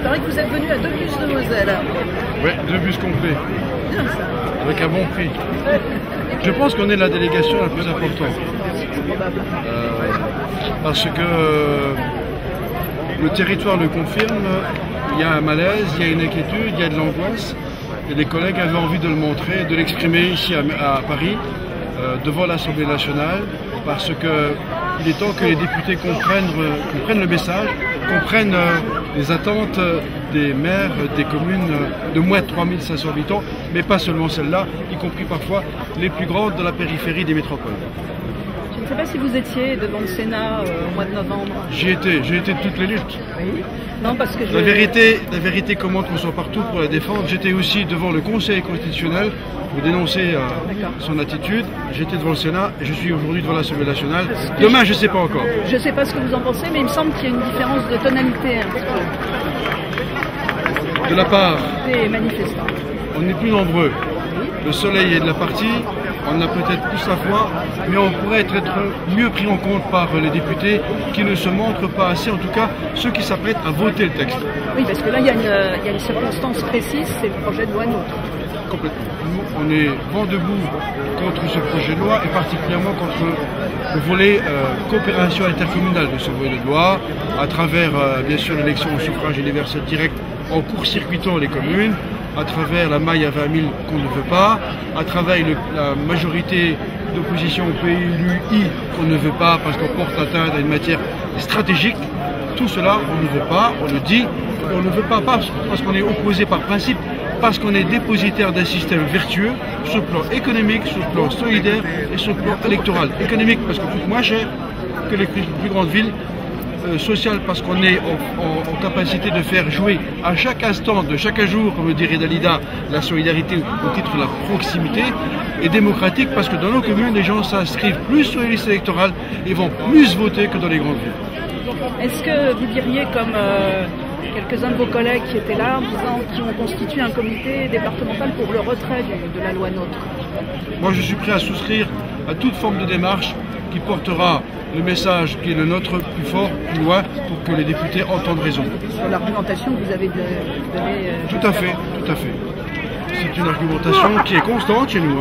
paraît que vous êtes venu à 2 bus de Moselle. Oui, 2 bus complets. Bien ça. Avec un bon prix. Je pense qu'on est la délégation la plus importante. C'est probable. Parce que le territoire le confirme, il y a un malaise, il y a une inquiétude, il y a de l'angoisse. Et les collègues avaient envie de le montrer, de l'exprimer ici à Paris, devant l'Assemblée nationale, parce qu'il est temps que les députés comprennent le message, comprennent les attentes des maires des communes de moins de 3500 habitants, mais pas seulement celles-là, y compris parfois les plus grandes de la périphérie des métropoles. Je ne sais pas si vous étiez devant le Sénat au mois de novembre. J'y étais de toutes les luttes. Oui. Non, parce que La vérité commande qu'on soit partout pour la défendre. J'étais aussi devant le Conseil constitutionnel pour dénoncer son attitude. J'étais devant le Sénat et je suis aujourd'hui devant l'Assemblée nationale. Demain, je ne sais pas encore. Je ne sais pas ce que vous en pensez, mais il me semble qu'il y a une différence de tonalité un petit peu. De la part Des manifestants. On est plus nombreux. Le soleil est de la partie. On a peut-être plus la foi, mais on pourrait être mieux pris en compte par les députés qui ne se montrent pas assez, en tout cas ceux qui s'apprêtent à voter le texte. Oui, parce que là, il y a une circonstance précise, c'est le projet de loi NOTRe. Complètement. Nous, on est vent debout contre ce projet de loi et particulièrement contre le volet coopération intercommunale de ce volet de loi, à travers bien sûr l'élection au suffrage universel direct en court-circuitant les communes, à travers la maille à 20 000 qu'on ne veut pas, à travers la majorité d'opposition au PLUI qu'on ne veut pas parce qu'on porte atteinte à une matière stratégique. Tout cela, on ne veut pas, on le dit, on ne veut pas parce qu'on est opposé par principe, parce qu'on est dépositaire d'un système vertueux sur le plan économique, sur le plan solidaire et sur le plan électoral. Économique parce qu'on coûte moins cher que les plus grandes villes. Social parce qu'on est en capacité de faire jouer à chaque instant de chaque jour, comme le dirait Dalida, la solidarité au titre de la proximité, et démocratique parce que dans nos communes, les gens s'inscrivent plus sur les listes électorales et vont plus voter que dans les grandes villes. Est-ce que vous diriez, comme quelques-uns de vos collègues qui étaient là, en disant qu'ils ont constitué un comité départemental pour le retrait de la loi NOTRe? Moi, je suis prêt à souscrire à toute forme de démarche qui portera le message qui est le nôtre plus fort, plus loin, pour que les députés entendent raison. Sur l'argumentation que vous avez donnée. Tout à fait, tout à fait. C'est une argumentation qui est constante chez nous,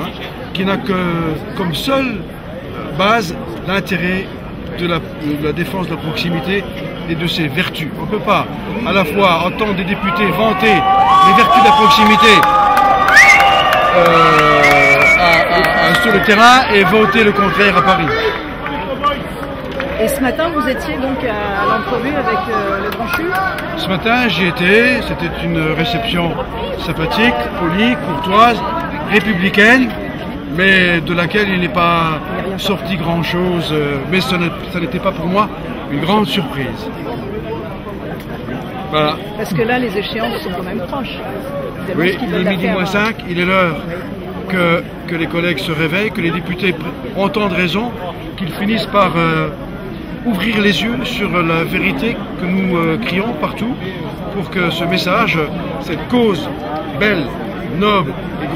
qui n'a que comme seule base l'intérêt de la défense de la proximité et de ses vertus. On ne peut pas à la fois entendre des députés vanter les vertus de la proximité sur le terrain et voter le contraire à Paris. Et ce matin, vous étiez donc à l'entrevue avec le Grand CHU? Ce matin, j'y étais. C'était une réception sympathique, polie, courtoise, républicaine, mais de laquelle il n'est pas sorti grand-chose. Mais ça n'était pas pour moi une grande surprise. Voilà. Parce que là, les échéances sont quand même proches. Oui, il est midi moins 5, il est l'heure que les collègues se réveillent, que les députés entendent raison, qu'ils finissent par ouvrir les yeux sur la vérité que nous crions partout pour que ce message, cette cause belle, noble et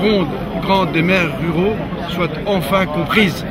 grande des maires ruraux soit enfin comprise.